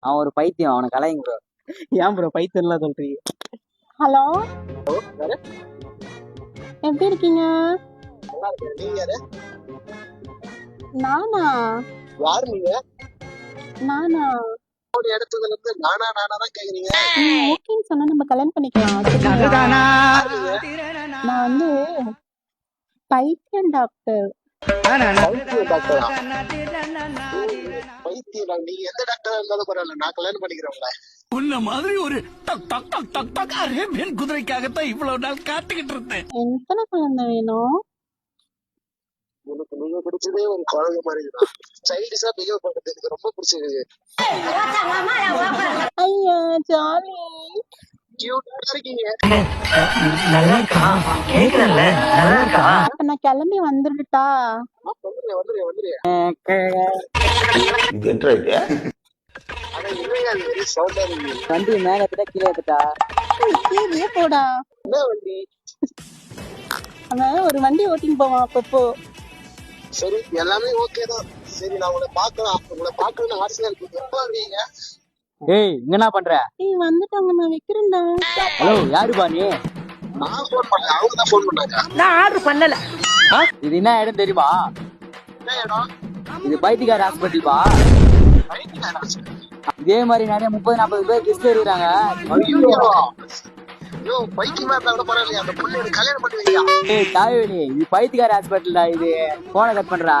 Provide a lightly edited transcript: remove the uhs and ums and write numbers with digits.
அவன் ஒரு பைத்தியம், அவனை கலாய்ங்க ப்ரோ. ஏன் ப்ரோ பைத்தியம்லாம் சொல்றீங்க? ஹலோ, எப்படி இருக்கீங்க? நீங்க யாரு? நானா? யாரு நீங்க? நானா? ஒரு இடத்துல இருந்து நானா தான் கேக்குறீங்க. ஓகேன்னு சொன்னா நம்ம கல்யாணம் பண்ணிக்கலாம். சரிங்களா? நான் வந்து பைத்தியம் டாக்டர். பைத்தியம் டாக்டரா? பைத்தியம் நீங்க எந்த டாக்டரா இருந்தாலும் பரவாயில்ல, நான் கல்யாணம் பண்ணிக்கிறேன். உன்ன மாதிரி ஒரு டக் டக் டக் டக் டக் அரேபியன் குதிரைக்காகத்தான் இவ்வளவு நாள் காத்துக்கிட்டு இருந்தேன். எத்தனை குழந்தை வேணும்? எனக்கு நீங்க பிடிச்சதே ஒரு குழந்தை மாதிரி தான். சைல்டிஷா பிஹேவ் பண்றது எனக்கு ரொம்ப பிடிச்சிருக்கு. ஐயா ஜாலி. கியூட்டா இருக்கீங்க. அப்ப நான் கிளம்பி வந்துட்டா? வந்துடுறேன். ஆனா இல்லையா சவுண்டா இருக்கு. வண்டி மேல ஏத்துட்டா கீழே ஏத்துட்டா? கீழே போடா. என்ன வண்டி? அவன் ஒரு வண்டி ஓட்டின்னு போவான் அப்பப்போ. சரி எல்லாமே ஓகே தான். சரி நான் உங்களை பார்க்கணும்னு ஆசையா இருக்கு. எப்ப வருவீங்க? ஏய், இங்க என்ன பண்ற? ஏய் வந்துட்டாங்க, நான் வைக்கிறேன்டா. ஹலோ, யாருப்பா நீ? நான் போன் பண்ணல, அவங்க தான் போன் பண்ணாங்க. நான் ஆர்டர் பண்ணல. இது என்ன இடம் தெரியுமா? என்ன இடம்? இது பைத்தியக்கார ஹாஸ்பிட்டல்பா. இதே மாதிரி நிறைய 30-40 பேர் கிறிஸ்து இருக்கிறாங்க. ஐயோ பைத்தியமா இருந்தா கூட பரவாயில்லையா, அந்த பொண்ணு எனக்கு கல்யாணம் பண்ணி வையா. ஏய் தாய்வேலி, இது பைத்தியக்கார ஹாஸ்பிட்டல்டா. இது போனை கட் பண்றா.